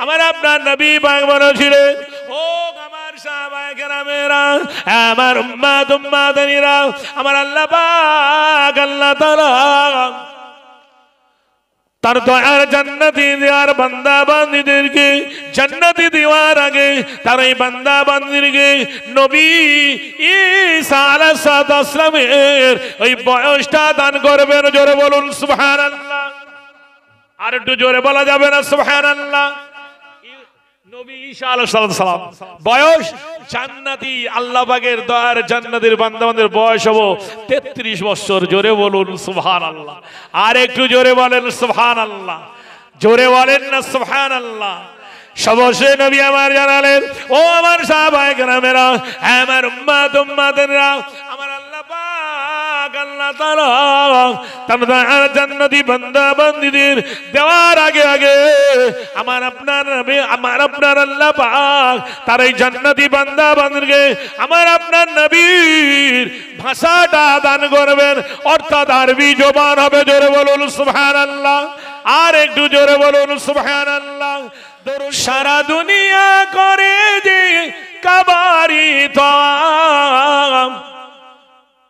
আমার আপনার নবী পাক বলেছিলেন, ও আমার সাহাবায়ে কেরামেরা, আমার উম্মাদানিরা, আমার আল্লাহ পাক আল্লাহ তাআলা তার দয়ার জান্নাতি দেওয়ার বান্দা বান্দীদেরকে জান্নাতি দেওয়ার আগে তার এই বান্দা বান্দীদেরকে নবী ঈসা আলাইহিস সালামের ওই বয়সটা দান করবেন। জোরে বলুন সুবহানাল্লাহ। আর একটু জোরে বলা যাবে না সুবহানাল্লাহ? নবী ঈসা আলাইহিস সালাম বয়স জান্নাতি আল্লাহ পাকের দয়ার জান্নাতের বান্দাদের বয়স হবে 33 বছর। জোরে বলুন সুবহানাল্লাহ। আর একটু জোরে বলেন সুবহানাল্লাহ। জোরে বলেন না সুবহানাল্লাহ। সবশেষে নবী আমার জানালেন, ও আমার সাহাবায়ে কেরামেরা, আমার উম্মাদানিরা, আমার আল্লাহ পাক আল্লাহ তাআলা তার দয়ার জান্নাতি বান্দা বান্দীদের দেওয়ার আগে আগে আমার আপনার নবী আমার আপনার আল্লাহ পাক তার এই জান্নাতি বান্দা বান্দীকে আমার আপনার নবীর ভাষাটা দান করবেন, অর্থাৎ আরবি জবান হবে। জোরে বলুন সুবহানাল্লাহ। আর একটু জোরে বলুন সুবহানাল্লাহ। সারা দুনিয়া করে যে কাবারি তাওয়াফ,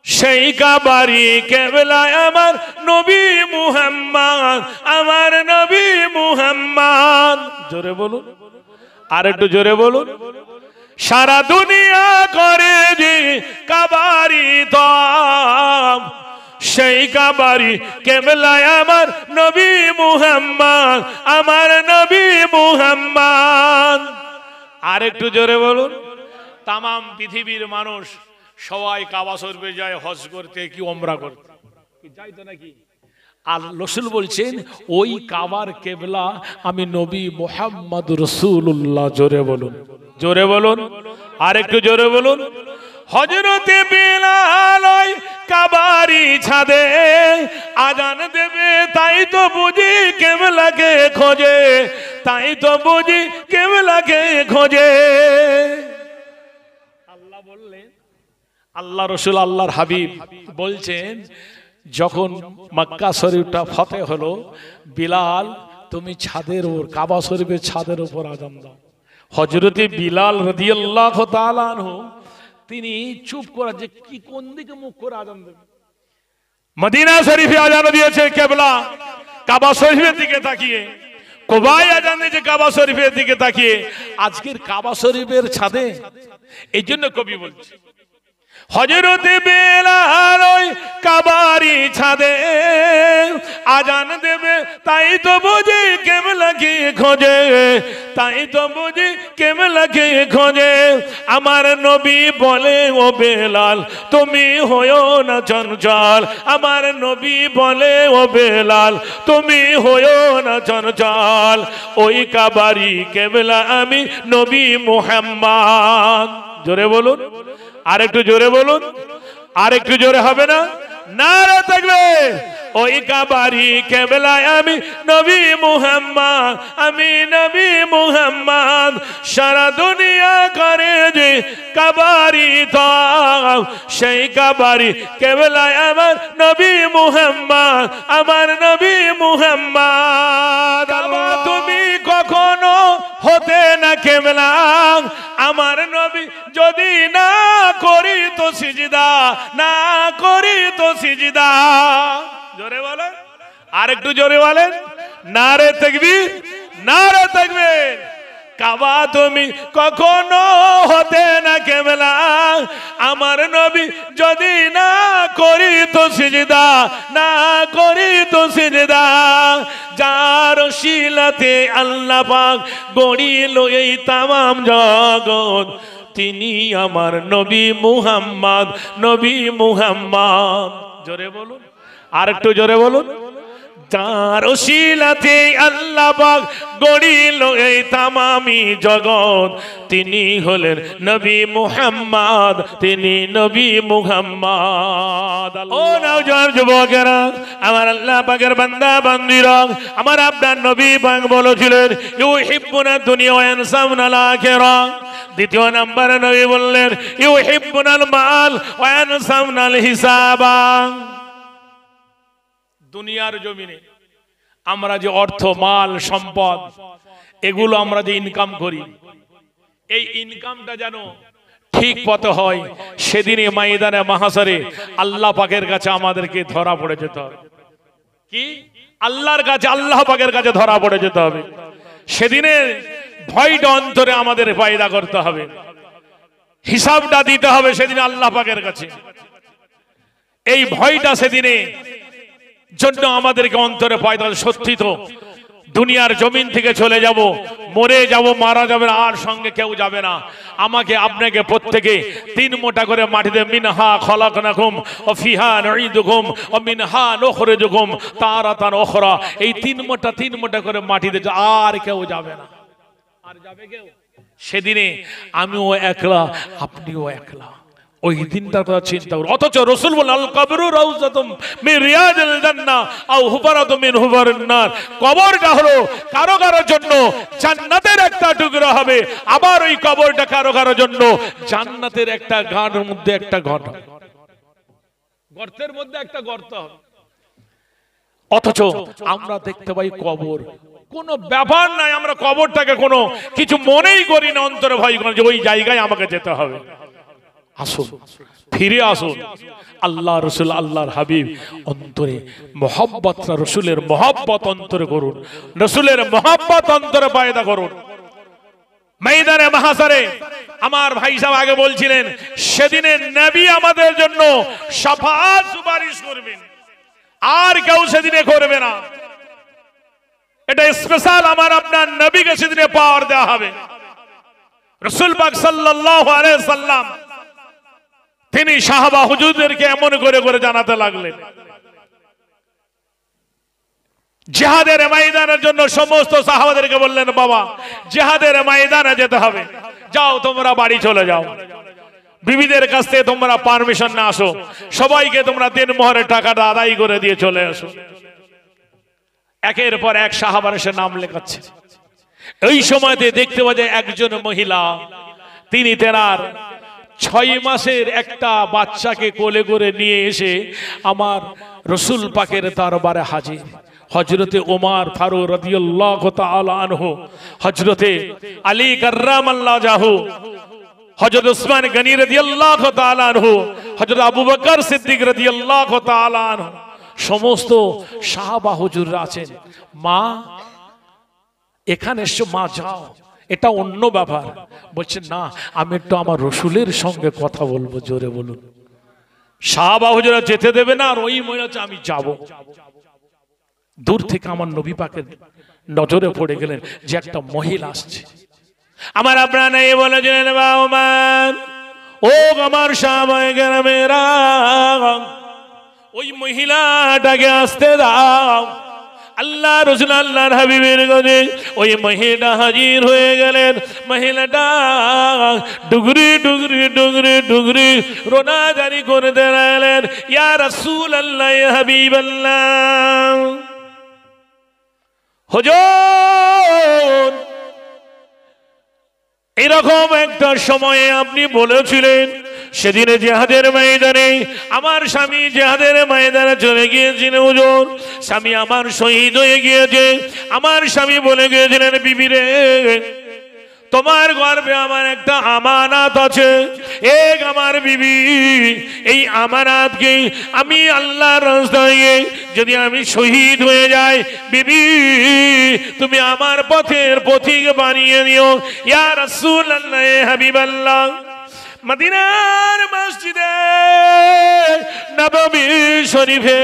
সেই কাবারি কেবলায় আমার নবী মুহাম্মদ, আমার নবী মুহাম্মদ। জোরে বলুন, আর একটু জোরে বলুন। সারা দুনিয়া করে যে কাবারি তাওয়াফ, সেই কাবারি কেবলায় আমার নবী মুহাম্মদ, আমার নবী মুহাম্মদ। আর একটু জোরে বলুন। তাম পৃথিবীর মানুষ সবাই কাবা শরীফে যায় হজ করতে কি ওমরা করতে, যাই তো নাকি? আর রাসূল বলছেন ওই কাবার কেবলা আমি নবী মুহাম্মদ রাসূলুল্লাহ। জোরে বলুন, জোরে বলুন, আর একটু জোরে বলুন। হযরতে বিলাল ওই কাবারি ছাদে আজান দেবে, তাই তো বুঝি কেবলাকে খোঁজে, তাই তো বুঝি কেবলাকে খোঁজে। আল্লাহ বললেন, আল্লাহ রাসূল আল্লাহর হাবিব বলছেন, যখন মক্কা শরীফটা ফতেহ হলো, বিলাল তুমি ছাদের উপর কাবা শরীফের ছাদের উপর আজান দাও। হযরতে বিলাল রাদিয়াল্লাহু তাআলা আনহু তিনি চুপ করে, যে কি কোন দিকে মুখ করে আজান দেবে। মদিনা শরীফে আজান দিয়েছে কেবলা কাবা শরীফের দিকে তাকিয়ে, কুবায় আজান দিয়েছে কাবা শরীফের দিকে তাকিয়ে। আজকের কাবা শরীফের ছাদে, এই জন্য কবি বলছে হযরতে বিলাল ওই কাবারি ছাদে আজান দেবে, তাই তো বুঝি কেবলাকে খোঁজে, তাই তো বুঝি কেবলাকে খোঁজে। আমার নবী বলে, ও বেলাল তুমি হয়ো না চঞ্চল, আমার নবী বলে, ও বেলাল তুমি হয়ো না চঞ্চল, ওই কাবারি কেবলা আমি নবী মুহাম্মদ। জোরে বলুন, আর একটু জোরে বলুন, আর একটু জোরে হবে না? নারা তাকবীর। ওই কাবারি কেবলায় আমি নবী মুহাম্মদ, আমি নবী মুহাম্মদ। সারা দুনিয়া করে যে কাবারি তাওয়াফ, সেই কাবারি কেবলায় আমার নবী মুহাম্মদ, আমার নবী মুহাম্মদ। তুমি কখনো হতে না কেবলা, আমার নবী যদি না করি তো সিজদা, না করি তো সিজদা। জোরে বলেন, আর একটু জোরে বলেন। নারে তাকবীর, নারে তাকবীর। কাবা তুমি কখনো হতে না কেবলা, আমার নবী যদি না করি তো সিজদা, না করি তো সিজদা। যার শিলাতে আল্লাহ পাক গড়িল এই তামাম জগৎ, তিনি আমার নবী মুহাম্মদ, নবী মুহাম্মদ। জোরে বলুন, আর একটু জোরে বলুন। যার ওসিলাতে আল্লাহ পাক গড়িল এই তামামি জগৎ, তিনি হলেন নবী মুহাম্মদ, তিনি নবী মুহাম্মদ। ও নওজোয়ান যুবকেরা, আমার আল্লাহ পাকের বান্দা বান্দীরা, আমার আপনার নবী পাক বলেছিলেন ইউহিব্বুনা দুনিয়া ওয়া ইয়ানসাউনাল আখিরা। দ্বিতীয় নম্বরে নবী বললেন ইউহিব্বুনাল মাল ওয়া ইয়ানসাউনাল হিসাবা। দুনিয়ার জমিনে আমরা যে অর্থ মাল সম্পদ এগুলো আমরা যে ইনকাম করি, এই ইনকামটা যেন ঠিক পথে হয়। সেদিনে ময়দানে মাহশরে আল্লাহ পাকের কাছে আমাদেরকে ধরা পড়ে যেতে হবে। কি? আল্লাহর কাছে, আল্লাহ পাকের কাছে ধরা পড়ে যেতে হবে। সেদিনে ভয়টা অন্তরে আমাদের পয়দা করতে হবে, হিসাবটা দিতে হবে সেদিন আল্লাহ পাকের কাছে। এই ভয়টা সেদিনে জন্য আমাদেরকে অন্তরে পয়দা। সত্যি তো দুনিয়ার জমিন থেকে চলে যাব, মরে যাব, মারা যাবে, আর সঙ্গে কেউ যাবে না। আমাকে আপনাকে প্রত্যেকে 3 মোটা করে মাটিতে মিনহা খলাকনাকুম ওয়া ফিহা নুঈদুকুম ওয়া মিনহা নুখরিজুকুম তারাতান উখরা, এই 3 মোটা করে মাটিতে, আর কেউ যাবে না। আর যাবে কেউ? সেদিনে আমিও একলা, আপনিও একলা। ওই দিনটার কথা চিন্তা করুন। অথচ রাসূল বলেন আল কবরু রাউযাতুম মিন রিয়াদিল জান্নাহ আও হুফরাতুম মিন হুফারিন নার। কবরটা হলো কারো কারো জন্য জান্নাতের একটা টুকরা হবে, আবার ওই কবরটা কারো কারো জন্য জান্নাতের একটা গাঁটের মধ্যে একটা গর্ত, গর্তের মধ্যে একটা গর্ত হবে। অথচ আমরা দেখতে পাই কবর কোনো ব্যাপার নাই, আমরা কবরটাকে কোনো কিছু মনেই করি না, অন্তরে ভয় করি যে ওই জায়গায় আমাকে যেতে হবে। আসুন, ফিরে আসুন আল্লাহ রসুল, আল্লাহর হাবিব অন্তরে মহব্বত, রসুলের মহব্বত অন্তরে করুন, রসুলের মহব্বত অন্তরে পয়দা করুন। ময়দানে মাহশরে আমার ভাই সাহেব আগে বলছিলেন সেদিনে নবী আমাদের জন্য শাফাআত সুপারিশ করবেন, আর কেউ সেদিনে করবে না। এটা স্পেশাল আমার আপনার নবীকে সেদিনে পাওয়ার দেওয়া হবে। রাসূল পাক সাল্লাল্লাহু আলাইহি সাল্লাম তিনি সাহাবা হুজুরদেরকে এমন করে করে জানাতে লাগলেন, জিহাদের ময়দানের জন্য সমস্ত সাহাবাদেরকে বললেন, বাবা জিহাদের ময়দানে যেতে হবে, যাও তোমরা বাড়ি চলে যাও, বিবিদের কাছ থেকে তোমরা পারমিশন না আসো, সবাইকে তোমরা 3 মোহরের টাকাটা আদায় করে দিয়ে চলে আসো। একের পর এক সাহাবার এসে নাম লেখাচ্ছে। এই সময়তে দেখতে পাওয়া যায় একজন মহিলা, তিনি তেনার 6 মাসের একটা বাচ্চাকে কোলে করে নিয়ে এসে আমার রসুল পাকের দরবারে হাজির। হযরতে ওমর ফারুক রাদিয়াল্লাহু তাআলা আনহু, হযরতে আলী কাররামাল্লাহু জাহু, হযরত উসমান গনি রাদিয়াল্লাহু তাআলা আনহু, হযরত আবু বকর সিদ্দিক রাদিয়াল্লাহু তাআলা আনহু, সমস্ত সাহাবা হুজুররা আছেন। মা এখানে এসো, মা যাও, এটা অন্য ব্যাপার। বলছেন না, আমি একটু আমার রসুলের সঙ্গে কথা বলবো। জোরে বলুন। সাহাবা হুজুররা যেতে দেবে না, আর ওই মহিলা আমি যাব। দূর থেকে আমার নবী পাকের নজরে পড়ে গেলেন যে একটা মহিলা আসছে। আমার আপনারা নেই বলেছিলেন, ও আমার সাহাবায়ে কেরামেরা, ওই মহিলাটাকে আসতে দাও। আল্লাহ রসুল আল্লাহর হাবিবের কাছে ওই মহিলা হাজির হয়ে গেলেন। মহিলাটা ডুগরি ডুগরি ডুগরি ডুগরি রোনা জারি করে দিলেন, ইয়া রাসূলুল্লাহ, ইয়া হাবিবাল্লাহ, হুজুর এরকম একটা সময়ে আপনি বলেছিলেন সেদিনে জিহাদের ময়দানে আমার স্বামী জিহাদের ময়দানে চলে গিয়েছিল। হুজুর স্বামী আমার শহীদ হয়ে গিয়েছে। আমার স্বামী বলে গিয়েছিলেন, বিবি রে, তোমার গর্ভে আমার একটা আমানত আছে। এক আমার বিবি, এই আমানতকে আমি আল্লাহর রাস্তায় যদি আমি শহীদ হয়ে যাই, বিবি তুমি আমার পথের পথিক বানিয়ে নিও। ইয়া রাসূলুল্লাহ, ইয়া হাবিবাল্লাহ। মদিনার মসজিদে নববী শরীফে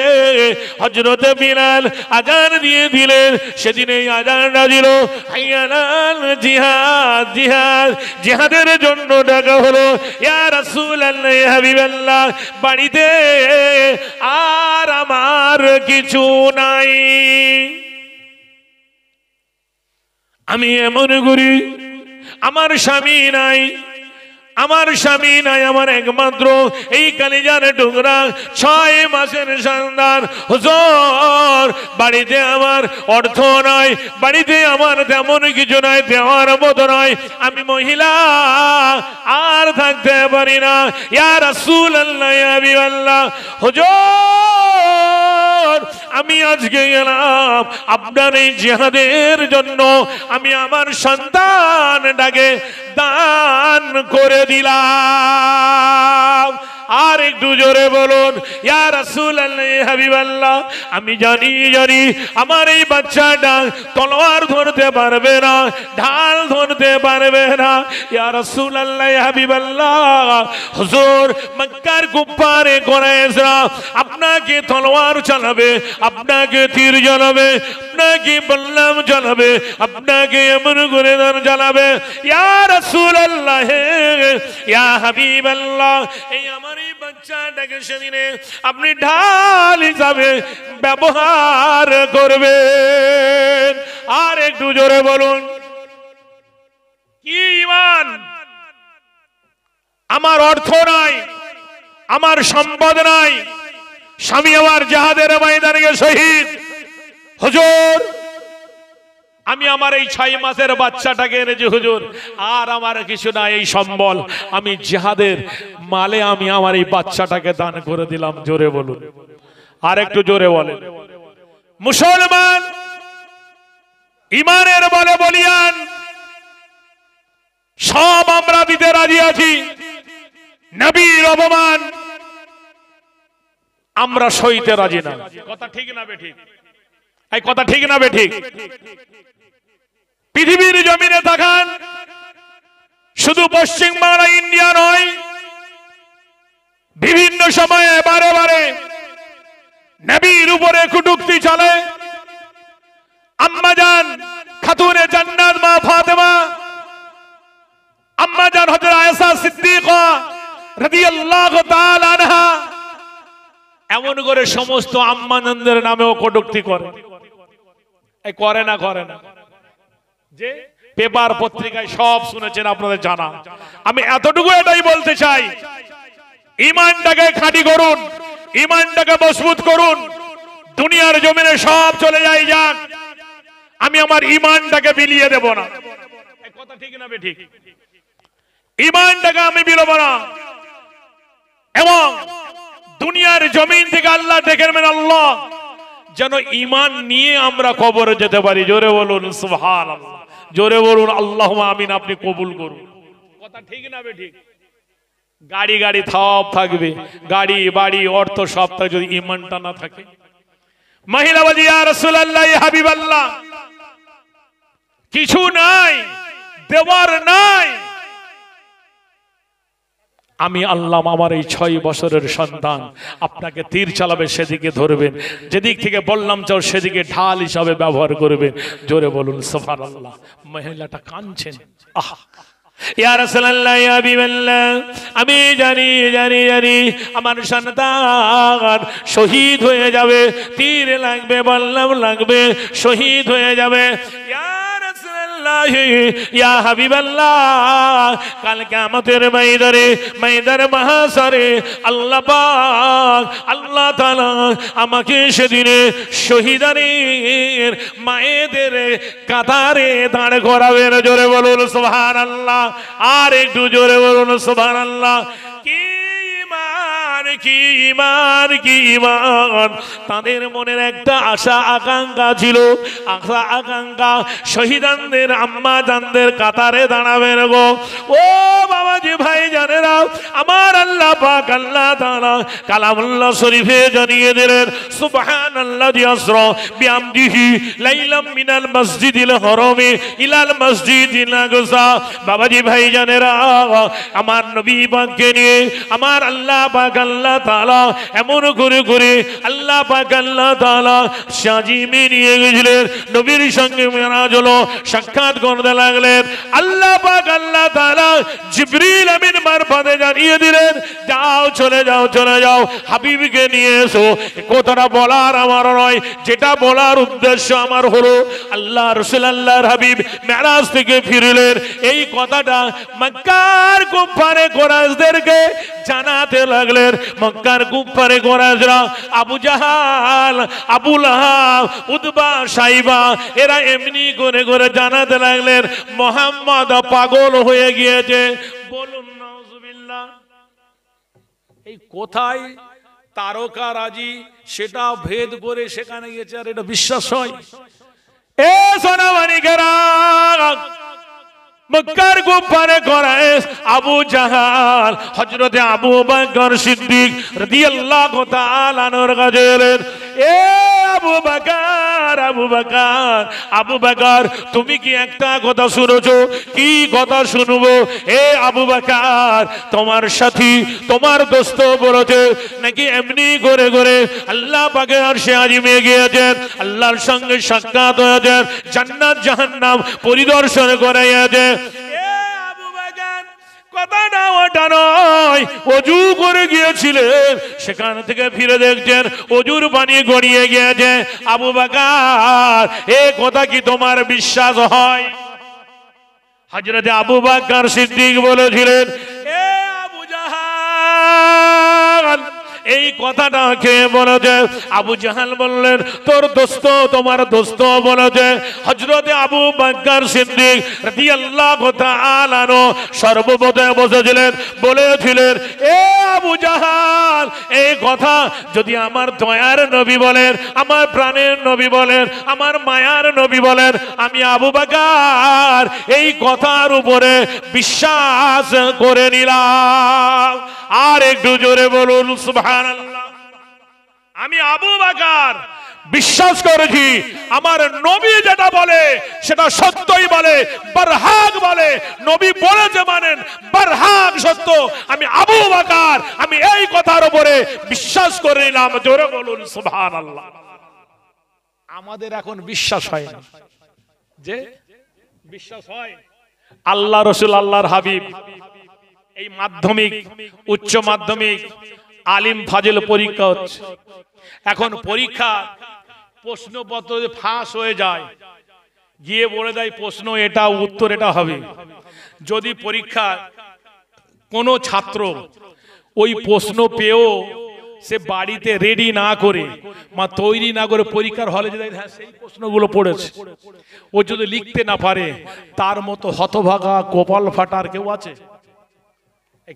হযরত বিলাল আযান দিয়ে দিলেন। সেদিন এই আযানটা দিল, হাইয়া আলাল জিহাদ, জিহাদ, জিহাদের জন্য ডাকা হলো। ইয়া রাসূলুল্লাহ, ইয়া হাবিবাল্লাহ, বাড়িতে আর আমার কিছু নাই। আমি এমন করি, আমার স্বামী নাই, আমার স্বামী নাই, আমার একমাত্র এই কালিজার টুকরা 6 মাসের সন্তান। হুজুর বাড়িতে আমার অর্থ নাই, বাড়িতে আমার তেমন কিছু নাই, দেওয়ার মতো নয়, আমি মহিলা আর থাকতে পারি না। ইয়া রাসূলুল্লাহ, ইয়া হাবিবাল্লাহ, হুজুর আমি আজকে গেলাম আপনার এই জিহাদের জন্য, আমি আমার সন্তানটাকে দান করে দিলাম। আর একটু জোরে বলুন ইয়া রাসূলুল্লাহ, ইয়া হাবিবাল্লাহ, আমি জানি আমার এই বাচ্চাটা তলোয়ার ধরতে পারবে না, ঢাল ধরতে পারবে না। ইয়া রাসূলুল্লাহ, ইয়া হাবিবাল্লাহ, হুজুর মক্কার কুফারে কুরাইশরা আপনাকে তলোয়ার চালাবে, আপনাকে তীর চালাবে, আপনাকে বল্লম চালাবে, আপনাকে এমন করে চালাবে। ইয়া রাসূলুল্লাহ, ইয়া হাবিবাল্লাহ, এই আমার এই বাচ্চাটাকে সেদিনে আপনি ঢাল হিসাবে ব্যবহার করবেন। আর একটু জোরে বলুন কি ঈমান! আমার অর্থ নাই, আমার সম্পদ নাই, স্বামী আমার জিহাদের ময়দানে শহীদ, হুজুর আমি আমার এই 6 মাসের বাচ্চাটাকে এনেছি হুজুর, আর আমার কিছু নাই, এই সম্বল আমি জিহাদের মালে আমি আমার এই বাচ্চাটাকে দান করে দিলাম। জোরে বলুন, আর একটু জোরে বলেন। মুসলমান ইমানের বলে বলিয়ান সব আমরা দিতে রাজি আছি, নবীর অপমান আমরা সইতে রাজি না। কথা ঠিক না বেঠিক? এই কথা ঠিক না বেঠিক? পৃথিবীর জমিনে তাকান, শুধু পশ্চিম বাংলা ইন্ডিয়া নয়, বিভিন্ন সময়ে বারে বারে নবীর উপরে কটূক্তি চলে। আম্মাজান খাতুনে জান্নাত মা ফাতেমা, আম্মাজান হযরত আয়েশা সিদ্দিকা রাদিয়াল্লাহু তাআলা আনহা এমন করে সমস্ত আম্মাজানদের নামেও কটূক্তি করে। এই করে না? করে না? যে পেপার পত্রিকায় সব শুনেছেন, আপনাদের জানা। আমি এতটুকু এটাই বলতে চাই, ঈমানটাকে খাঁটি করুন, ঈমানটাকে মজবুত করুন। দুনিয়ার জমিনে সব চলে যায় যাক, আমি আমার ঈমানটাকে বিলিয়ে দেব না। এই কথা ঠিক না বেঠিক? ঈমানটাকে আমি বিলব না। এবং দুনিয়ার জমিন থেকে আল্লাহ ডেকে নেবেন, আল্লাহ যেন ঈমান নিয়ে আমরা কবরে যেতে পারি। জোরে বলুন সুবহানাল্লাহ, জোরে বলুন আল্লাহুম্মা আমিন। আপনি কবুল করুন। কথা ঠিক না বেঠিক? গাড়ি গাড়ি সব থাকবে, গাড়ি বাড়ি অর্থ সব থাকবে, যদি ঈমানটা না থাকে। মহিলা বলি ইয়া রাসূলুল্লাহ, ইয়া হাবিবাল্লাহ, কিছু নাই, দেওয়ার নাই। আমি আল্লাহ আমার এই 6 বছরের সন্তান আপনাকে তীর চালাবে, সেদিকে ধরবেন, যেদিক থেকে বললাম চাও সেদিকে ঢাল হিসাবে ব্যবহার করবেন। জোরে বলুন সুবহানাল্লাহ। মহিলাটা কাঁদছেন, আহা ইয়া রাসূলুল্লাহ, ইয়া হাবিবাল্লাহ, আমি জানি আমার সন্তান শহীদ হয়ে যাবে, তীর লাগবে, বললাম লাগবে, শহীদ হয়ে যাবে। ইয়া হাবিবাল্লাহ, কাল কিয়ামতের ময়দানে মাহশরে আল্লাহ পাক, আল্লাহ তাআলা আমাকে সেদিনে শহীদানের মায়েদের কাতারে দাঁড় করাবেন। জোরে বলুন সুবহানাল্লাহ, আর একটু জোরে বলুন সুবহানাল্লাহ। কি ঈমান, কি ঈমান, কি ঈমান! তাদের মনের একটা আশা আকাঙ্ক্ষা ছিল, আশা আকাঙ্ক্ষা শহীদানদের আম্মা জানদের কাতারে দাঁড়াবেন গো। ও বাবাজি ভাই জানেরা, আমার আল্লাহ পাক আল্লাহ তাআলা কালামুল্লাহ শরীফে জানিয়ে দিলেন, সুবহানাল্লাযী আসরা বিহামদিহি লাইলাম মিনাল মসজিদিল হারামি ইলাল মসজিদিল আকসা। বাবাজি ভাই জানেরা, আমার নবী পাককে নিয়ে আমার আল্লাহ পাক আল্লাহ তাআলা এমন করে করে আল্লাহ পাক আল্লাহ তাআলা সাজিমে নিয়ে গেছিলেন। নবীর সঙ্গে মেরাজ হলো, সাক্ষাৎ করতে লাগলেন। আল্লাহ পাক আল্লাহ তাআলা জিবরিল আমিন মারফতে জানিয়ে দিলেন, যাও চলে যাও চলে যাও, হাবিবকে নিয়ে এসো। কথাটা বলার আমার নয়, যেটা বলার উদ্দেশ্য আমার হলো, আল্লাহ রাসূল আল্লাহর হাবিব মেরাজ থেকে ফিরলেন। এই কথাটা মক্কার কুফারে কুরাইশদেরকে জানাতে লাগলেন। মক্কার কুফারে কুরাইশরা আবু জাহাল, আবু লাহাব, উতবা, সাইবা এরা এমনি করে করে জানাতে লাগলেন মুহাম্মদ পাগল হয়ে গিয়েছে। বলুন নাউজুবিল্লাহ। এই কোথায় তারকারাজি সেটা ভেদ করে সেখানে গেছে, আর এটা বিশ্বাস হয়? এ সোনামানিকেরা, মক্কার গুফারে কোরাইশ আবু জাহাল হযরতে আবু বকর সিদ্দিক রাদিয়াল্লাহু তাআলা আনহুর কাছে এলেন। এ আবু বকর, আবু বকর, আবু বকর, তুমি কি একটা কথা শুনেছো? কি কথা শুনবো? এ আবু বকর, তোমার সাথী, তোমার দোস্ত বলেছে নাকি এমনি করে করে আল্লাহ পাকের আরশে আজিমে গিয়েছেন, আল্লাহর সঙ্গে সাক্ষাৎ হয়েছে, জান্নাত জাহান্নাম পরিদর্শন করাইয়াছে। কথাটা ওটা নয়, অজু করে গিয়েছিলেন, সেখান থেকে ফিরে দেখছেন অজুর পানি গড়িয়ে গিয়েছে। আবু বকর, এ কথা কি তোমার বিশ্বাস হয়? হযরতে আবু বকর সিদ্দিক বলেছিলেন, এ আবু জাহাল, এই কথাটা কে বলেছে? আবু জাহাল বললেন, তোর দোস্ত, তোমার দোস্ত বলেছে। হযরতে আবু বকর সিদ্দিক রাদিয়াল্লাহু তাআলা আনহু সর্বপ্রথমে বসেছিলেন, বলেছিলেন, এ আবু জাহাল, এই কথা যদি আমার দয়ার নবী বলেন, আমার প্রাণের নবী বলেন, আমার মায়ার নবী বলেন, আমি আবু বকর এই কথার উপরে বিশ্বাস করে নিলাম। আর একটু জোরে বলুন সুবহানাল্লাহ। আমি আবু বকর বিশ্বাস করেছি আমার নবী যেটা বলে সেটা সত্যই বলে, বারহাক বলে। নবী বলেছে মানেন, বারহাক সত্য। আমি আবু বকর, আমি এই কথার উপরে বিশ্বাস করে নিলাম। জোরে বলুন সুবহানাল্লাহ। আমাদের এখন বিশ্বাস হয় না, যে বিশ্বাস হয় আল্লাহ রাসূল, আল্লাহর হাবিব এই মাধ্যমিক, উচ্চ মাধ্যমিক, আলিম ফাজিল পরীক্ষা হচ্ছে। এখন পরীক্ষা প্রশ্নপত্র ফাঁস হয়ে যায়, গিয়ে বলে দেয় প্রশ্ন এটা, উত্তর এটা হবে। যদি পরীক্ষা কোনো ছাত্র ওই প্রশ্ন পেয়েও সে বাড়িতে রেডি না করে বা তৈরি না করে পরীক্ষার হলে যদি হ্যাঁ সেই প্রশ্নগুলো পড়েছে, ও যদি লিখতে না পারে, তার মতো হতভাগা কপাল ফাটার কেউ আছে?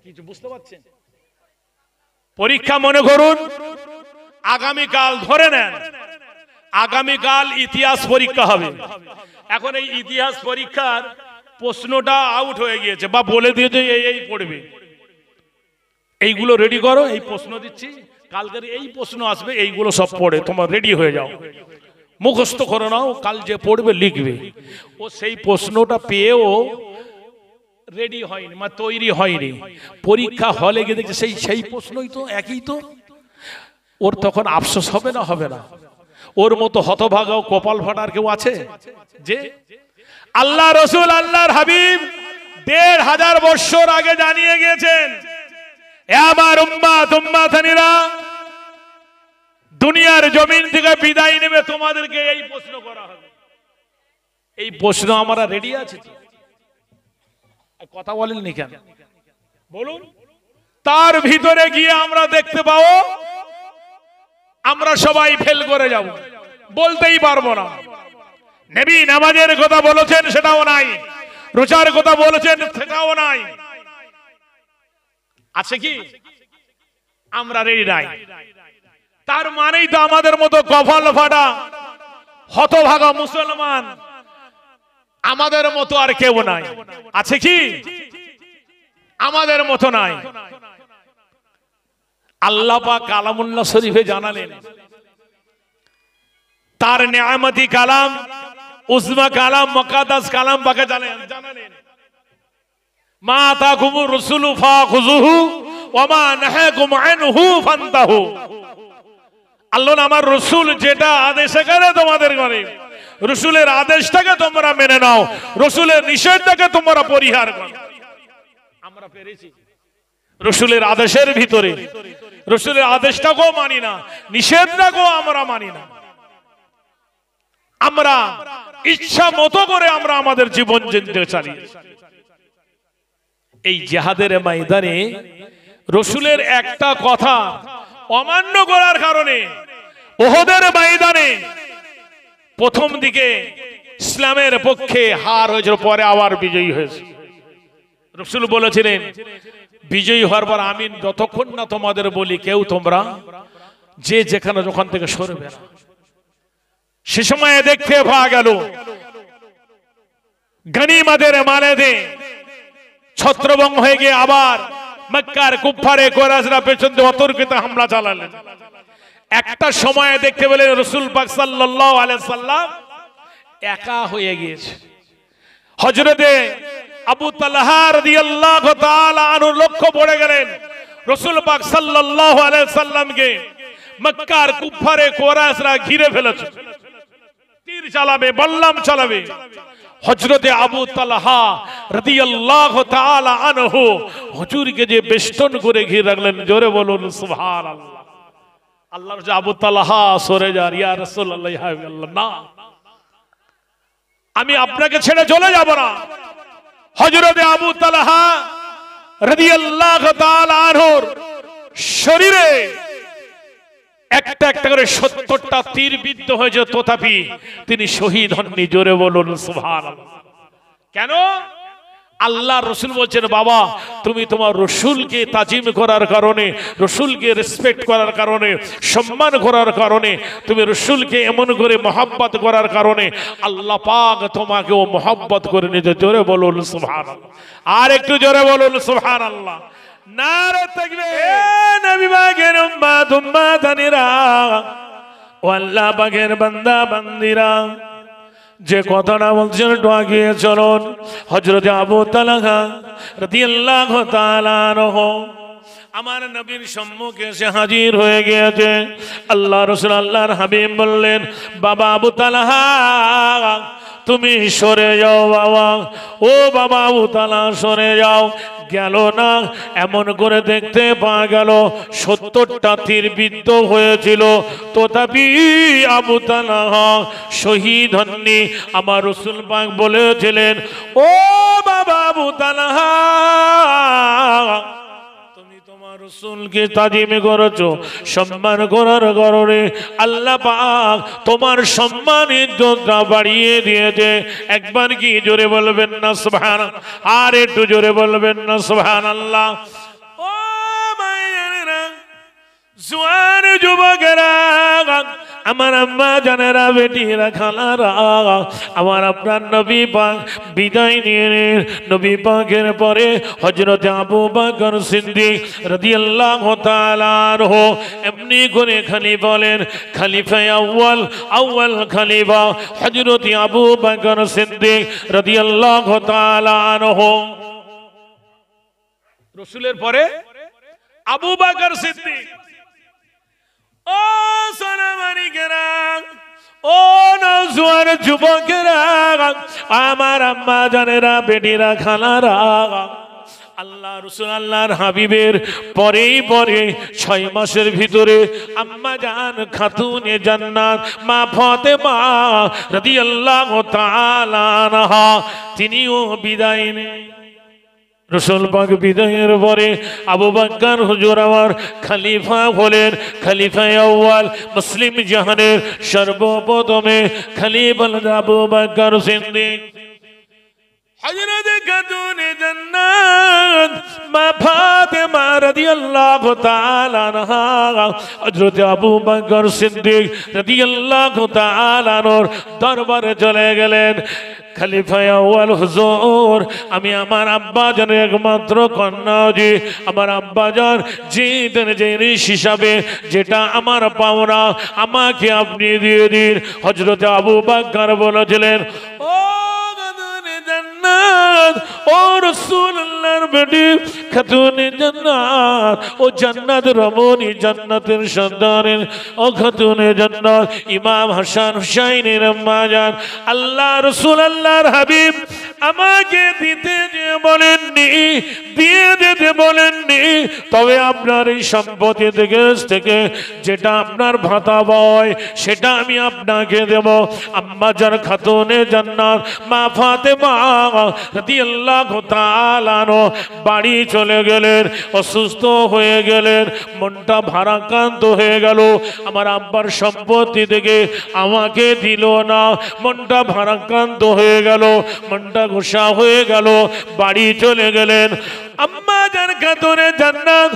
কিছু বুঝতে পারছেন? পরীক্ষা মনে করুন আগামীকাল, ধরে নেন আগামীকাল ইতিহাস পরীক্ষা হবে। এখন এই ইতিহাস পরীক্ষার প্রশ্নটা আউট হয়ে গিয়েছে বা বলে দিয়েছে এই পড়বে, এইগুলো রেডি করো, এই প্রশ্ন দিচ্ছি, কালকের এই প্রশ্ন আসবে, এইগুলো সব পড়ে তোমার রেডি হয়ে যাও, মুখস্থ করে নাও, কাল যে পড়বে লিখবে। ও সেই প্রশ্নটা পেয়েও রেডি হয়নি, মানে তৈরি হয়নি, পরীক্ষা হলে গিয়ে দেখছে সেই প্রশ্নই তো, একই তো। ওর তখন আফসোস হবে না? হবে না? ওর মতো হতভাগা ও কপাল ফাটার কেউ আছে? যে আল্লাহ রাসূল, আল্লাহর হাবিব ১৫০০ বছর আগে জানিয়ে গিয়েছেন, এ আমার উম্মত, উম্মতানিরা, দুনিয়ার জমিন থেকে বিদায় নেবে তোমাদেরকে এই প্রশ্ন করা হবে। এই প্রশ্ন আমরা রেডি আছি তো? কথা বলেননি কেন? বলুন। তার ভিতরে গিয়ে আমরা দেখতে পাবো আমরা সবাই ফেল করে যাব, বলতেই পারবো না। নবী নামাজের কথা বলেছেন সেটাও নাই, রোজার কথা বলেছেন সেটাও নাই। আছে কি? আমরা রেডি নাই। তার মানেই তো আমাদের মতো কপাল ফাটা হতভাগা মুসলমান আমাদের মতো আর কেউ নাই। আছে কি? আমাদের মতো নাই। আল্লাহ পাক কালামুল্লাহ শরীফে জানালেন, তার নেয়ামতি কালাম, উজমা কালাম, মুকাদ্দাস কালাম পাকে জানালেন, মা আতাকুমুর রাসূলু ফাখুযুহু ওয়া মা নাহাকুম আনহু ফান্তাহু। আল্লাহ আমার রাসূল যেটা আদেশ করে তোমাদের করে, রাসূলের আদেশটাকে তোমরা মেনে নাও, রাসূলের নিষেধটাকে তোমরা পরিহার করো। আমরা পেরেছি রাসূলের আদেশের ভিতরে, রাসূলের আদেশটাকেও মানি না, নিষেধটাকেও আমরা মানি না। আমরা ইচ্ছা মতো করে আমরা আমাদের জীবন জিতে চালি। এই জিহাদের ময়দানে রাসূলের একটা কথা অমান্য করার কারণে উহুদের ময়দানে প্রথম দিকে ইসলামের পক্ষে হার হয়েছিল, পরে আবার বিজয়ী হয়েছে। রাসূল বলেছিলেন, বিজয়ী হওয়ার পর আমিন যতক্ষণ না তোমাদের বলি কেউ তোমরা যে যেখানে যখন থেকে সরবে না। সে সময়ে দেখতে পাওয়া গেল গনিমতের মালেদে ছত্রভঙ্গ হয়ে গিয়ে আবার মক্কার কুফারে কুরাইশরা পেছন দিয়ে অতর্কিত হামলা চালালেন। একটা সময়ে দেখতে পেলেন রাসূল পাক সাল্লাল্লাহু আলাইহি সাল্লাম একা হয়ে গিয়েছে। হযরতে আবু তালহা রাদিয়াল্লাহু তাআলা আনহু লক্ষ্য পড়ে গেলেন রাসূল পাক সাল্লাল্লাহু আলাইহি সাল্লামকে মক্কার কুফারে কুরাইশরা ঘিরে ফেলেছে, তীর চালাবে, বল্লাম চালাবে। হযরতে আবু তালহা রাদিয়াল্লাহু তাআলা আনহু হুজুরকে যে বেষ্টন করে ঘিরে রাখলেন, জোরে বলুন সুবহানাল্লাহ। আল্লাহর যে আবু তালহা সরে যান, ইয়া রাসূলুল্লাহ, ইয়া হাবিবাল্লাহ, না আমি আপনাকে ছেড়ে চলে যাব না। হযরতে আবু তালহা রাদিয়াল্লাহু তাআলা আনহুর শরীরে একটা একটা করে ৭০টা তীর বিদ্ধ হয়েছে, তথাপি তিনি শহীদ হননি। জোরে বলুন সুবহানাল্লাহ। কেন? আল্লাহ রসুল বলছেন, বাবা তুমি তোমার রসুলকে তাজিম করার কারণে, রসুলকে রেসপেক্ট করার কারণে, সম্মান করার কারণে, তুমি রসুলকে এমন করে মহব্বত করার কারণে আল্লাহ পাক তোমাকেও মহব্বত করে নিতে। জোরে বলুন সুবহানাল্লাহ। আর একটু জোরে বলুন সুবহানাল্লাহ। নারে তাকবীর। এ নবী পাকের উম্মত উম্মতানিরা ও আল্লাহ পাকের বান্দা বান্দিরা, যে কথাটা বলছেন একটু আগিয়ে চলুন। হযরতে আবু তালহা রাদিয়াল্লাহু তাআলা আনহু আমার নবীর সম্মুখে এসে হাজির হয়ে গিয়েছে। আল্লাহ রাসূল আল্লাহর হাবিব বললেন, বাবা আবু তালহা তুমি সরে যাও বাবা। ও বাবা আবু তালহা সরে যাও। গেল না, এমন করে দেখতে পাওয়া গেল ৭০টা তীর বিদ্ধ হয়েছিল, তথাপি আবু তালহা শহীদ হননি। আমার রাসূল পাক বলেছিলেন, ও বাবা আবু তালহা তুমি তোমার রাসূলকে তাজিম করেছো, সম্মান করার কারণে আল্লাহ পাক তোমার সম্মান ইজ্জতটা বাড়িয়ে দিয়েছে। একবার কি জোরে বলবেন না সুবহানাল্লাহ? আর একটু জোরে বলবেন না সুবহানাল্লাহ? ও মায়েরা, জোয়ান যুবকেরা, আমার আম্মা জানেরা, বেটিরা, খালারা, আমার আপনার নবী পাক বিদায় নিয়ে নবী পাকের পরে হযরতে আবু বকর সিদ্দিক রাদিয়াল্লাহু তাআলা আনহু এমনি করে খালি বলেন, খলিফা আউয়াল খলিফা হযরতে আবু বকর সিদ্দিক রাদিয়াল্লাহু তাআলা আনহু। রাসূলের পরে আবু বকর সিদ্দিক। ও সোনামানিকেরা, ও নওজোয়ান যুবকেরা, আমার আম্মা জানেরা, বেটিরা, খালারা, আল্লাহ রাসূল আল্লাহর হাবিবের পরেই পরে ৬ মাসের ভিতরে আম্মা জান খাতুনে জান্নাত মা ফাতেমা রাদিয়াল্লাহু তাআলা আনহা তিনিও বিদায় নেন। রাসূল পাক বিদায়ের পরে আবু বকর হুজুর আমার খলিফা হলেন, খলিফা আউয়াল, মুসলিম জাহানের সর্বপ্রথমে খলিফা আবু বকর সিদ্দিক। হযরত খাতুনে জান্নাত মা ফাতেমা রাদিয়াল্লাহু তাআলা আনহা হযরত আবু বকর সিদ্দিক রাদিয়াল্লাহু তাআলা আনহুর দরবারে চলে গেলেন। খলিফা আউয়াল হুজুর, আমি আমার আব্বা জানের একমাত্র কন্যা, যে আমার আব্বা জান জিতেন জিনিস হিসাবে যেটা আমার পাওনা আমাকে আপনি দিয়ে দিন। হযরত আবু বকর বলেছিলেন, ও ও রাসূলুল্লাহর বেটি খাতুনে জান্নাত, ও জান্নাত রমণী, জান্নাতের সন্তানের ও খাতুনে জান্নাত ইমাম হাসান হুসাইনের আম্মা জান, আল্লাহ রাসূল আল্লাহর হাবিব আমাকে দিতে যে বলেননি, দিয়ে দিতে বলেননি, তবে আপনার এই সম্পত্তি থেকে যেটা আপনার ভাতা বয় সেটা আমি আপনাকে দেব। আম্মা জান খাতুনে জান্নাত মা ফাতেমা রাদিয়াল্লাহু তাআলা আনহা বাড়ি চলে গেলেন, অসুস্থ হয়ে গেলেন, মনটা ভারাক্রান্ত হয়ে গেল। আমার আব্বার সম্পত্তি থেকে আমাকে দিল না, মনটা ভারাক্রান্ত হয়ে গেল, মনটা গোসা হয়ে গেল। বাড়ি চলে গেলেন। আম্মা জান খাতুনে জান্নাত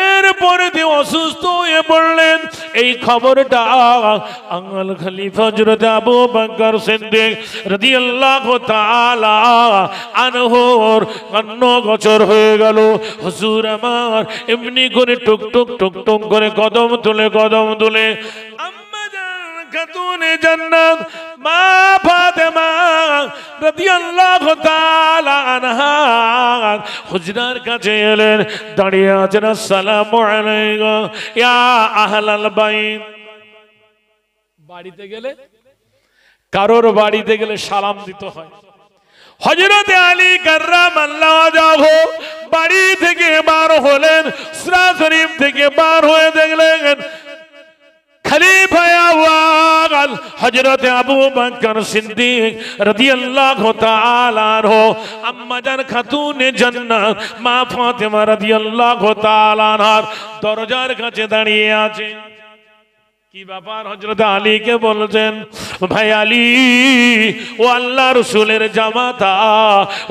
এরপরে দিয়ে অসুস্থ হয়ে পড়লেন। এই খবরটা আঙ্গাল খলিফা হযরত আবু বকর সিদ্দিক রাদিয়াল্লাহু তাআলা আনহুর অন্নগোচর হয়ে গেল। হুজুর আমার এমনি করে টুক টুক টুক টুক করে কদম তুলে আম্মা জান খাতুনে জান্নাত মা ফাতেমা রাদিয়াল্লাহু তাআলা আনহা হুজরার কাছে এলেন, দাঁড়িয়ে আছেন। আসসালামু আলাইকুম ইয়া আহলাল বাইত। বাড়িতে গেলে, কারোর বাড়িতে গেলে সালাম দিতে হয়। হযরতে আলী কাররামাল্লাহু ওয়াজহু বাড়ি থেকে বার হলেন, সুরা শরীফ থেকে বার হয়ে দেখলেন খলিফা আউয়াল হযরত আবু বকর সিদ্দিক রাদিয়াল্লাহু তাআলা আনহু আম্মা জান খাতুনে জান্নাত মা ফাতেমা রাদিয়াল্লাহু তাআলা আনহার দরজার কাছে দাঁড়িয়ে আছে। কি ব্যাপার? হযরত আলীকে বলছেন, ভাই আলী, ও আল্লাহ রাসূলের জামাতা,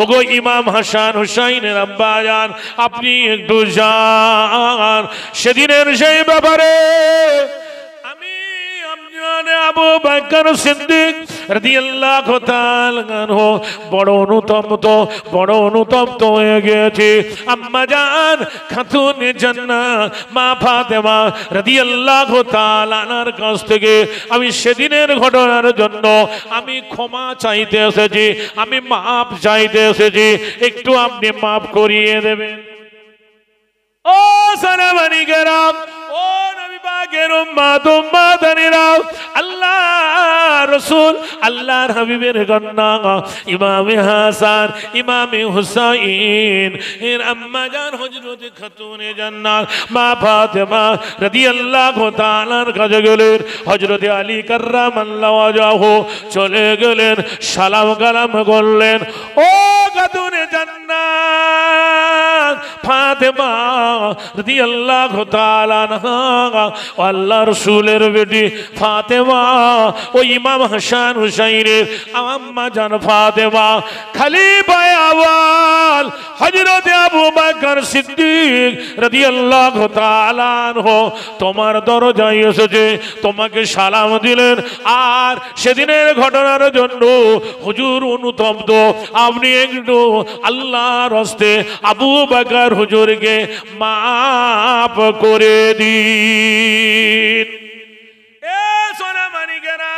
ওগো ইমাম হাসান হুসাইনের আব্বা জান, আপনি একটু যান। সেদিনের সেই ব্যাপারে আবু বকর সিদ্দিক রাদিয়াল্লাহু তাআলা আনহু বড় অনুতপ্ত হয়ে গেছে। আম্মা জান খাতুনে জান্নাত মা ফাতেমা রাদিয়াল্লাহু তাআলা আনহার কাছ থেকে আমি সেদিনের ঘটনার জন্য আমি ক্ষমা চাইতে এসেছি, আমি মাপ চাইতে এসেছি, একটু আপনি মাপ করিয়ে দেবেন। ও সালামানি কেরাম, ও নবী পাকের উম্মত উম্মতানিরা, আল্লাহ রাসূল আল্লাহর হাবিবের কন্যা ইমামে হাসান ইমামে হুসাইন এর আম্মা জান হযরত খাতুনে জান্নাত মা ফাতেমা রাদিয়াল্লাহু তাআলার কাছে গেলেন। হযরত আলী কাররামাল্লাহু ওয়াজহু চলে গেলেন, সালাম কালাম করলেন। ও খাতুনে জান্নাত ফাতেমা রাদিয়াল্লাহু তাআলা আনহা, আল্লাহর রাসূলের বেটি ফাতেমা, ও ইমাম হাসান হুসাইনের আম্মা জান ফাতেমা, খলিফা আউয়াল হযরত আবু বকর সিদ্দিক রাদিয়াল্লাহু তাআলা আনহু তোমার দরজায় এসেছে, তোমাকে সালাম দিলেন। আর সেদিনের ঘটনার জন্য হুজুর অনুতপ্ত, আপনি একটু আল্লাহর হস্তে আবু বকর হুজুরকে মাফ করে দিন। এ সোনা মানিকেরা,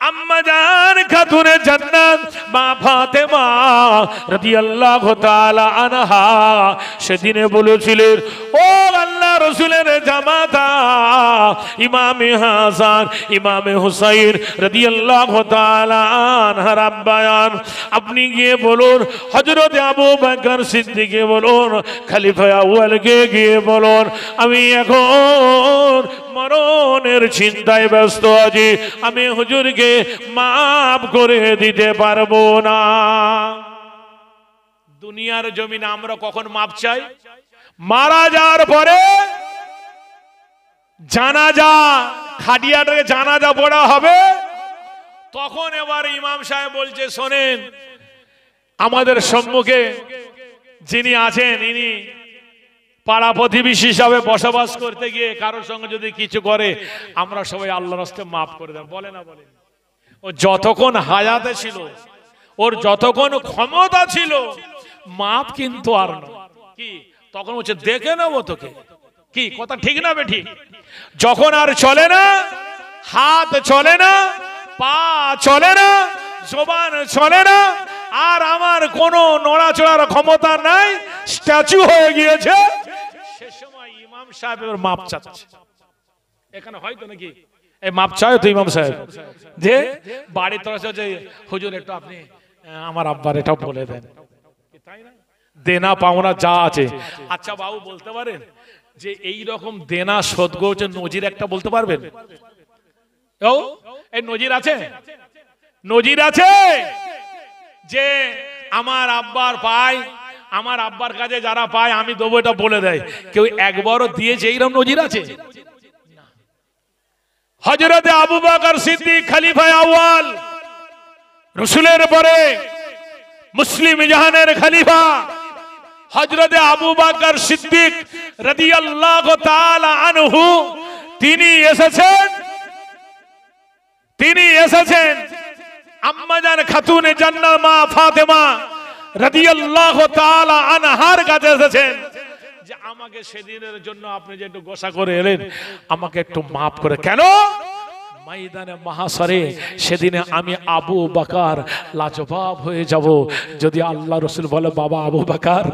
আম্মা জান খাতুনে জান্নাত মা ফাতেমা রাদিয়াল্লাহু তাআলা আনহা সেদিনে বলেছিলেন, ও আল্লাহ রাসূলের জামাতা ইমামে হাসান ইমামে হুসাইন রাদিয়াল্লাহু তাআলা আনহার আব্বায়ান, আপনি গিয়ে বলুন হযরত আবু বকর সিদ্দিককে বলুন, খলিফা আউয়ালকে গিয়ে বলুন, আমি এখন মরণের চিন্তায় ব্যস্ত আছি, আমি হুজুরকে মাফ করে দিতে পারবো না। দুনিয়ার জমিনে আমরা কখন মাপ চাই? মারা যাওয়ার পরে জানাজা, খাটিয়াটাকে জানাজা পড়া হবে, তখন এবার ইমাম সাহেব বলছে, শোনেন, আমাদের সম্মুখে যিনি আছেন ইনি পাড়া প্রতিবেশী হিসাবে বসবাস করতে গিয়ে কারোর সঙ্গে যদি কিছু করে আমরা সবাই আল্লাহর হস্তে মাফ করে দেব। বলে না বলে? ও যতক্ষণ হায়াতে ছিল, ওর যতক্ষণ ক্ষমতা ছিল, মাপ কিন্তু আর না। কি তখন হচ্ছে দেখে নেবো তোকে, কি কথা ঠিক না বেঠি? যখন আর চলে না, হাত চলে না, পা চলে না, জবান চলে না, আর আমার কোনো নড়াচড়ার ক্ষমতা নাই, স্ট্যাচু হয়ে গিয়েছে, সে সময় ইমাম সাহেবের মাপ চাচ্ছে। এখানে হয়তো নাকি এই মাপ চায় তো ইমাম সাহেব, যে বাড়ির তরফে যে হুজুর একটু আপনি আমার আব্বার এটাও বলে দেন, তাই না? দেনা পাওনা যা আছে। আচ্ছা বাবু বলতে পারেন যে এই রকম দেনা শোধ করছে নজির একটা বলতে পারবেন? ও এই নজির আছে? নজির আছে যে আমার আব্বার পায়, আমার আব্বার কাছে যারা পায় আমি দেবো, এটা বলে দেয়? কেউ একবারও দিয়েছে এইরকম নজির আছে? হযরত আবু বকর সিদ্দিক খলিফা আউয়াল, রাসূলের পরে মুসলিম জাহানের খলিফা হযরতে আবু বকর সিদ্দিক রাদিয়াল্লাহু তাআলা আনহু তিনি এসেছেন আম্মাজান খাতুনে জান্নাত মা ফাতেমা রাদিয়াল্লাহু তাআলা আনহার কাছে এসেছেন যে আমাকে সেদিনের জন্য আপনি যে একটু গোসা করে এলেন, আমাকে একটু মাফ করে। কেন? ময়দানে মাহশরে সেদিনে আমি আবু বকর লাজবাব হয়ে যাব যদি আল্লাহ রাসূল বলে, বাবা আবু বকর,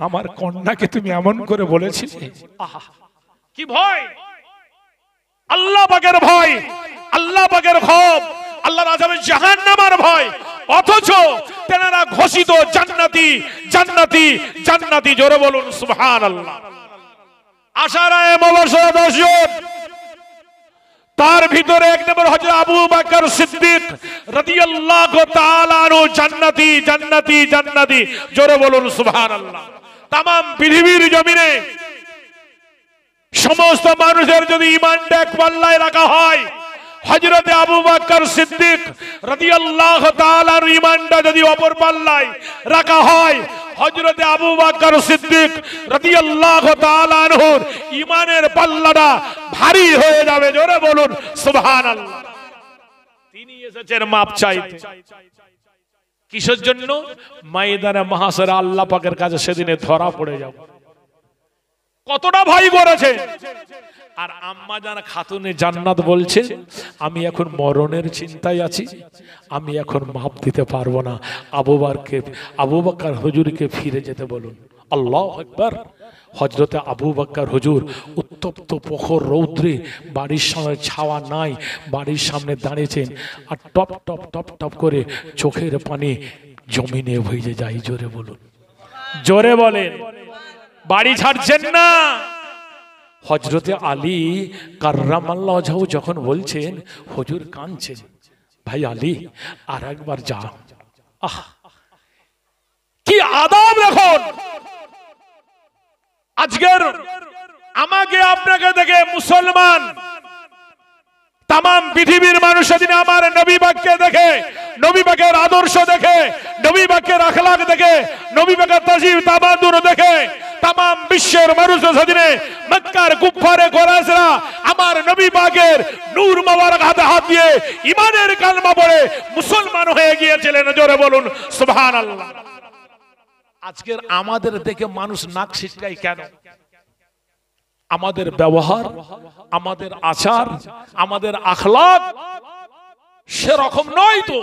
আমার কন্যাকে তুমি এমন করে বলেছিলে। আহা, কি ভয়! আল্লাহ পাকের ভয়, আল্লাহ পাকের খৌফ, আল্লাহর আযাবে জাহান্নামের ভয়, অথচ তেনারা ঘোষিত জান্নাতি জান্নাতি জান্নাতি। জোরে বলুন সুবহানাল্লাহ। আশারায়ে মুবাশশিরা 10 জন, তার ভিতরে এক নম্বর হযরত আবু বকর সিদ্দিক রাদিয়াল্লাহু তাআলা আনহু জান্নাতি জান্নাতি জান্নাতি। জোরে বলুন সুবহানাল্লাহ। तमाम পৃথিবীর জমিনে সমস্ত মানুষের যদি ঈমানটা এক পাল্লায় রাখা হয়, হযরত আবু বকর সিদ্দিক রাদিয়াল্লাহু তাআলার ঈমানটা যদি অপর পাল্লায় রাখা হয়, হযরত আবু বকর সিদ্দিক রাদিয়াল্লাহু তাআলা আনহুর ঈমানের পাল্লাটা ভারী হয়ে যাবে। জোরে বলুন সুবহানাল্লাহ। তিনি এসেছেন মাপ চাইতে। কিসের জন্য? ময়দানে মাহশরে আল্লাহ পাকের কাছে সেদিনে ধরা পড়ে যাব। কতটা ভয় করেছে। আর আম্মা জান খাতুনে জান্নাত বলছে, আমি এখন মরণের চিন্তায় আছি, আমি এখন মাপ দিতে পারবো না। আবু বকর হুজুরকে ফিরে যেতে বলুন। আল্লাহু আকবার। হযরতে আবু বকর হুজুর উত্তপ্ত প্রখর রৌদ্রে, বাড়ির সামনে ছাওয়া নাই, বাড়ির সামনে দাঁড়িয়েছেন, আর টপ টপ টপ টপ করে চোখের পানি জমিনে ভিজে যায়। জোরে বলুন, জোরে বলেন। বাড়ি ছাড়ছেন না। হযরতে আলী কাররামাল্লাহু ওয়াজহু যখন বলছেন, হুজুর কাঁদছেন, ভাই আলী আর একবার যা। আহ, কি আদব! দেখুন, আজকের আমাকে আপনাকে দেখে মুসলমান तमाम পৃথিবীর মানুষ সেদিন আমার নবী পাককে দেখে, নবী পাকের আদর্শ দেখে, নবী পাকের আখলাক দেখে, নবী পাকের তাজিব তাবাদুর দেখে तमाम বিশ্বের মানুষ সেদিনে মক্কার কুফারে কুরাইশরা আমার নবী পাকের নূর মোবারক হাতে হাত দিয়ে ঈমানের কালমা পড়ে মুসলমান হয়ে গিয়েছিলেন। জোরে বলুন সুবহানাল্লাহ। আজকের আমাদের দেখে মানুষ নাক ছিটকায় কেন? আমাদের ব্যবহার, আমাদের আচার, আমাদের আখলাক সেরকম নয়। তো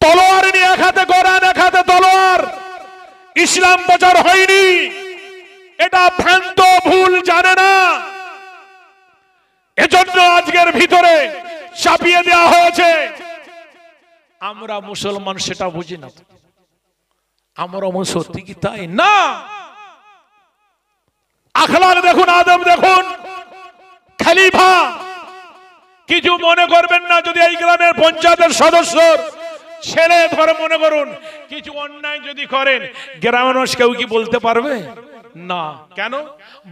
তলোয়ার নিয়ে এক হাতে কোরআন, এক হাতে তলোয়ার, ইসলাম প্রচার হয়নি, এটা ভ্রান্ত ভুল জানে না। এজন্য আজকের ভিতরে চাপিয়ে দেওয়া হয়েছে। আমরা মুসলমান সেটা বুঝি না। আমরা সত্যি কি তাই না? আখলাক দেখুন, আদব দেখুন। খলিফা কিছু মনে করবেন না যদি এই গ্রামের পঞ্চায়েতের সদস্য ছেলে ধরে মনে করুন কিছু অন্যায় যদি করেন, গ্রামের মানুষ কেউ কি বলতে পারবে না? কেন?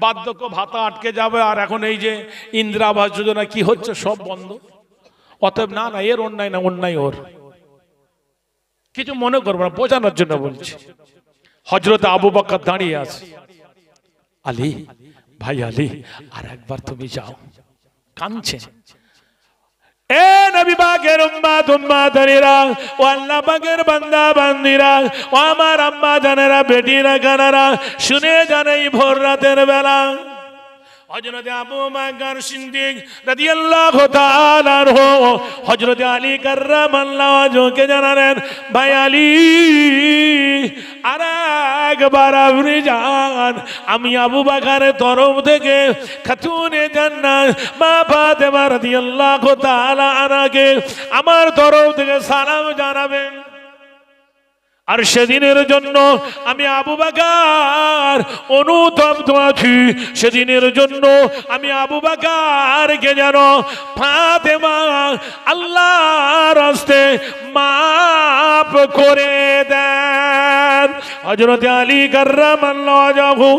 বার্ধক্য ভাতা আটকে যাবে, আর এখন এই যে ইন্দিরা আবাস যোজনা কি হচ্ছে সব বন্ধ। অতএব না না, এর অন্যায় না, অন্যায় ওর। কিছু মনে করবো না, বোঝানোর জন্য বলছি। হযরত আবু বকর দাঁড়িয়ে আছে, আলী, ভাই আলী আর একবার তুমি যাও। কাঁদছেন। এ নবী পাকের উম্মত উম্মতানিরা, ও আল্লাহ পাকের বান্দা বান্দিরা, ও আমার আম্মা জানেরা, বেটিরা কানারা, শুনে যান এই ভোর রাতের বেলা হযরত আবু বকর সিদ্দিক রাদিয়াল্লাহু তাআলা আনহু হযরত আলী কাররামাল্লাহু ওয়াজহুকে জানালেন, ভাই আলী আর একবার আপনি যান। আমি আবু বকরের তরফ থেকে খাতুনে জান্নাত মা ফাতেমা রাদিয়াল্লাহু তাআলা আনহাকে আমার তরফ থেকে সালাম জানাবেন। আর সেদিনের জন্য আমি আবু বকর অনুতপ্ত আছি। সেদিনের জন্য আমি আবু বকরকে যেন ফাতেমা আল্লাহর রাস্তায় মাফ করে দেন। জান্নাত হযরত আলী কাররামাল্লাহু ওয়াজহু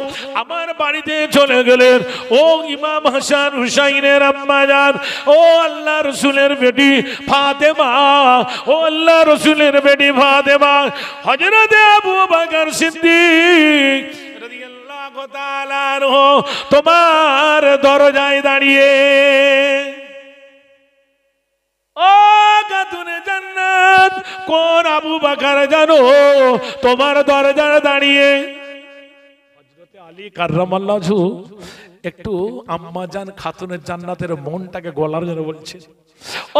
আমার বাড়িতে চলে গেলেন। ও ইমাম হাসান হুসাইনের আম্মা জান, ও আল্লাহ রাসূলের বেটি ফাতেমা, ও আল্লাহ রাসূলের বেটি ফাতেমা, হযরত আবু বকর সিদ্দিক রাদিয়াল্লাহু তাআলা আনহু তোমার দরজায় দাঁড়িয়ে। ও খাতুনে জান্নাত, কোন আবু বকর জানো তোমার দরজায় দাঁড়িয়ে? হযরত আলী কাররামাল্লাহু একটু আম্মা জান খাতুনের জান্নাতের মনটাকে গলার জন্য বলছে,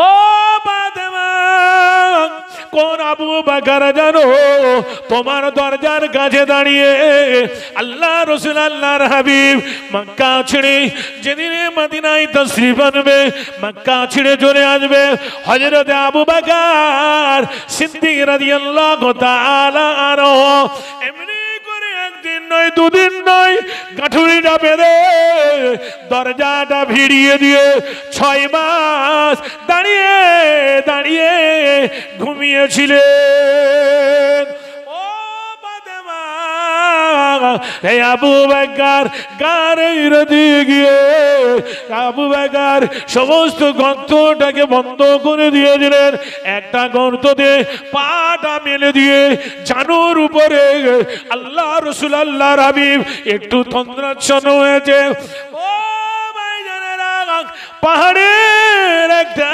ও ফাতেমা, কোন আবু বকর জানো তোমার দরজার কাছে দাঁড়িয়ে? আল্লাহ রাসূল আল্লাহর হাবিব মক্কা ছেড়ে যেদিনে মদিনায় তাশরীফ আনবে, মক্কা ছেড়ে চলে আসবে, হযরত আবু বকর সিদ্দিক রাদিয়াল্লাহু তাআলা আনহু এমনি করে একদিন নয় দুদিন নয় গাঁঠুরিটা বেঁধে দরজাটা ভিড়িয়ে দিয়ে 6 মাস দাঁড়িয়ে দাঁড়িয়ে ঘুমিয়েছিলেন। ও ফাতেমা, এই আবু বকর গাড়ির দিয়ে গিয়ে আবু বকর সমস্ত গর্তটাকে বন্ধ করে দিয়েছিলেন। একটা গর্ততে পাটা মেলে দিয়ে জানুর উপরে আল্লাহ রাসূল আল্লাহর হাবিব একটু তন্দ্রাচ্ছন্ন হয়েছে। ও পাহাড়ের একটা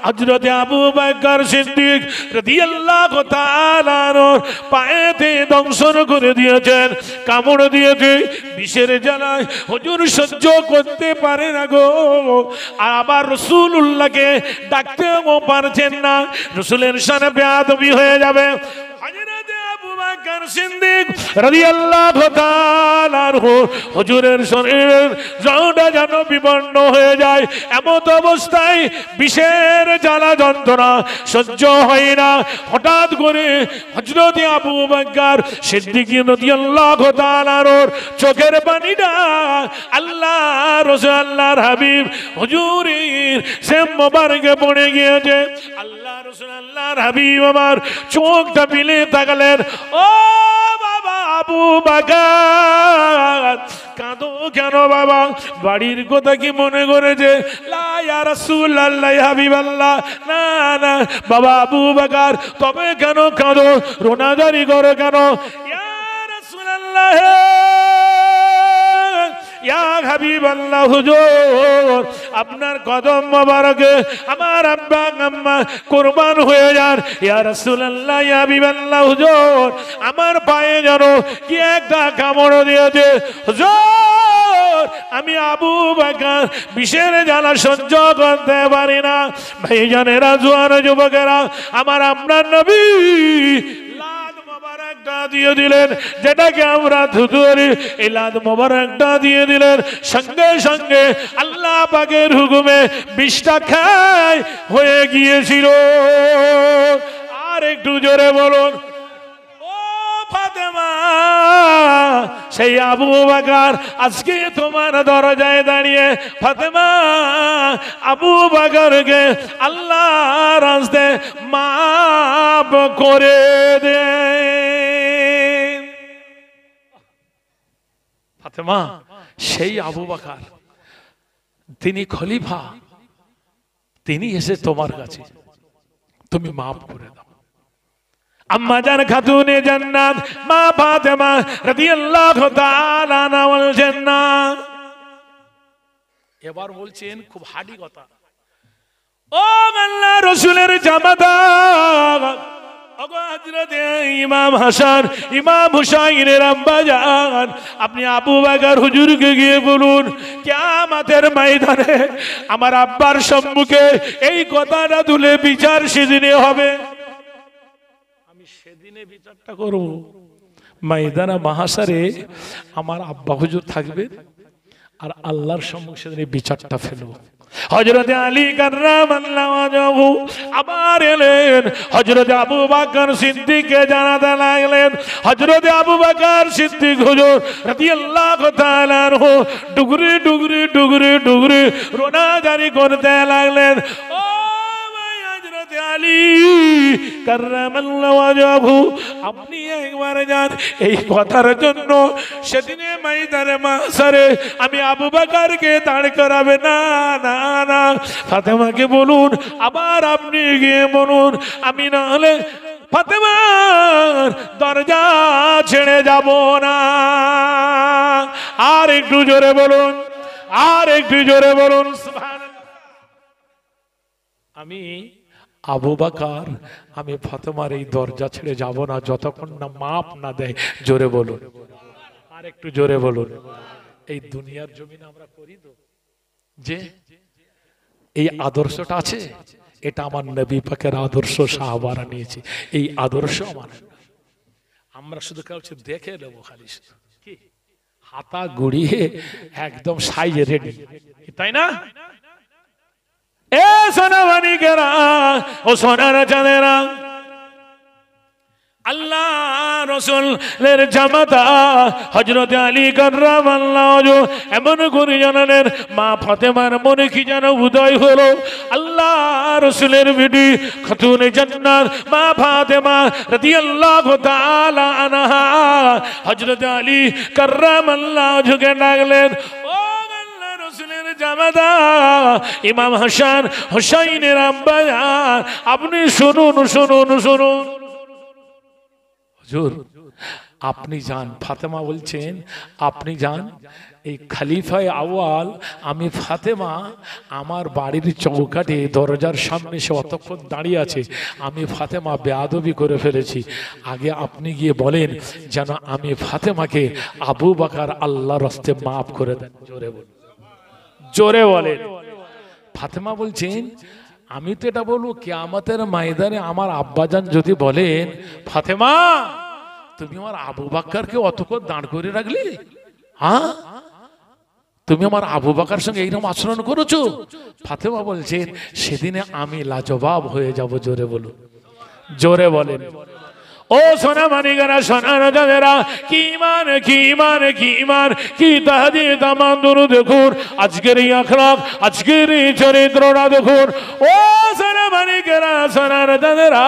হযরত আবু বকর সিদ্দিক রাদিয়াল্লাহু তাআলা আনহুর পায়েতে দংশন করে দিয়েছেন, কামড় দিয়েছে। বিষের জ্বালায় হুজুর সহ্য করতে পারে না গো, আর আবার রাসূলুল্লাহকে ডাকতেও পারছেন না, রাসূলের শানে বেয়াদবি হয়ে যাবে। আবু বকর সিদ্দিক রাদিয়াল্লাহু তাআলা আনহু হুজুরের শরীরের জড়টা যেন বিবর্ণ হয়ে যায়, এমত অবস্থায় বিষের জ্বালা যন্ত্রণা সহ্য হয় না। হঠাৎ করে হযরত আবু বকর সিদ্দিক রাদিয়াল্লাহু তাআলা আনহুর চোখের পানিটা আল্লাহ রাসূল আল্লাহর হাবিব হুজুরের সে মোবারকে পড়ে গিয়েছে। আল্লাহ রাসূল আল্লাহর হাবিব আমার চোখটা পিলে তাকালেন। ও বাবা আবু বকর, কাঁদো কেন বাবা? বাড়ির কথা কি মনে করেছে? লা ইয়া রাসূলুল্লাহ ইয়া হাবিবাল্লাহ, না না বাবা আবু বকর, তবে কেন কাঁদো, রোনাজারি করো কেন? ইয়া রাসূলুল্লাহ ইয়া হাবিবাল্লাহ হুজুর, আপনার কদম মোবারকে আমার আব্বা আম্মা কুরবান হয়ে যান। ইয়া রাসূলুল্লাহ ইয়া হাবিবাল্লাহ হুজুর, আমার পায়ে যেন কি একটা কামড় দিয়েছে হুজুর, আমি আবু বকর বিষের জ্বালা সহ্য করতে পারি না। ভাইজানেরা, জোয়ান যুবকেরা, আমার আপনার নবী দিয়ে দিলেন, যেটাকে আমরা থুতুরি, এই লাদ মোবারকটা দিয়ে দিলেন। সঙ্গে সঙ্গে আল্লাহ পাকের হুকুমে বিষটা খায় হয়ে গিয়েছিল। আর একটু জোরে বলুন, ও ফাতেমা, সেই আবু বকর আজকে তোমার দরজায় দাঁড়িয়ে। ফাতেমা, আবু বকরকে আল্লাহর রাস্তে মাফ করে দে। ফাতেমা, সেই আবু বকর, তিনি খলিফা, তিনি এসে তোমার কাছে, তুমি মাফ করে দাও। আম্মা জান খাতুনে জান্নাত মা ফাতেমা রাদিয়াল্লাহু তাআলা আনহা বলছেন না। এবার বলছেন খুব হাডি কথা, ও আল্লাহ রাসূলের জামাতা, ইমাম হাসান ইমাম হুসাইনের আব্বা জান, আপনি আবু বকর হুজুরকে গিয়ে বলুন কিয়ামতের ময়দানে আমার আব্বার সম্মুখে এই কথাটা তুলে বিচার সেদিনে হবে। আমি সেদিনে বিচারটা করব, ময়দানে মাহশারে আমার আব্বা হুজুর থাকবে আর আল্লাহর সম্মুখে সেদিনে বিচারটা ফেলবো। হযরত আলী কাররামাল্লাহু ওয়াজহু আবার এলেন, হযরত আবু বকর সিদ্দিককে জানাতে লাগলেন। হযরত আবু বকর সিদ্দিক হুজুর রাদিয়াল্লাহু তাআলা আনহু ডুগরি ডুগরি ডুগরি ডুগরি রোনা জারি করতে লাগলেন। ও ভাই হযরত আলী, কাররামাল্লাহু ওয়াজহাহু, আপনি একবার যান এই কথার জন্য সেদিনে ময়দানে মাহশারে আমি আবু বকরকে দাঁড় করাবে না, না না, ফাতেমাকে বলুন, আবার আপনি গিয়ে বলুন, আমি না হলে ফাতেমার দরজা ছেড়ে যাব না। আর একটু জোরে বলুন, আর একটু জোরে বলুন সুবহানাল্লাহ। আমি আবু বকর, আমি ফাতেমার এই দরজা ছেড়ে যাব না যতক্ষণ না মাপ না দেয়। জোরে বলুন, আর একটু জোরে বলুন। এই দুনিয়ার জমিনে আমরা করি তো যে এই আদর্শটা আছে, এটা আমার নবী পাকের আদর্শ, সাহাবারা নিয়েছে এই আদর্শ আমার। আমরা শুধু কাউকে দেখে নেবো, খালি কি হাতা গুড়িয়ে একদম সাইজে রেডি, তাই না? এ সোনা মানিকেরা, ও সোনার চাঁদেরা, আল্লাহ রাসূলের জামাতা হযরত আলী কাররামাল্লাহু ওয়াজহু এমন করে জানালেন, মা ফাতেমার মনে কি যেন উদয় হলো। আল্লাহ রাসূলের বিবি খাতুনে জান্নাত মা ফাতেমা রাদিয়াল্লাহু তাআলা আনহা হযরত আলী কাররামাল্লাহু ওয়াজহুকে ডাকলেন, ও আল্লাহ রাসূলের জামাতা ইমাম হাসান হুসাইনের আব্বা, আপনি শুনুন শুনুন শুনুন। হুজুর আপনি যান, ফাতেমা বলছেন আপনি যান, এই খলিফায়ে আউয়াল আমি ফাতেমা আমার বাড়ির চৌকাঠে দরজার সামনে সে অতক্ষণ দাঁড়িয়ে আছে, আমি ফাতেমা বেয়াদবি করে ফেলেছি, আগে আপনি গিয়ে বলেন যেন আমি ফাতেমাকে আবু বকর আল্লাহর রাস্তে মাফ করে দেন। জোরে বলেন, জোরে বলেন। ফাতেমা বলছেন আমি তো এটা বলবো কিয়ামতের ময়দানে আমার আব্বাজান যদি বলেন, ফাতেমা তুমি আমার আবু বকরকে অতক্ষণ দাঁড় করে রাখলি, হ্যাঁ তুমি আমার আবু বকরের সঙ্গে এইরকম আচরণ করেছো। ফাতেমা বলছেন সেদিনে আমি লাজবাব হয়ে যাব। জোরে বলুন, জোরে বলেন। ও সোনা মানিকেরা, সোনা রাজাদেরা, কি ইমান কি ইমান কি ইমান কি তাহদীদ আমান দুরূদ দেখুন, আজকের এই আখলাক, আজকের এই চরিত্রটা দেখুন। ও সোনা মানিকেরা, সোনা রাজাদেরা,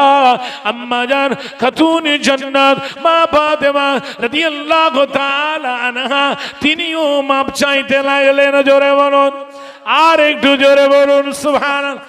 আম্মা জান খাতুনে জান্নাত মা ফাতেমা রাদিয়াল্লাহু তাআলা আনহা তিনিও মাপ চাইতে লাগলেন। জোরে বলুন, আর একটু জোরে বলুন সুবহানাল্লাহ।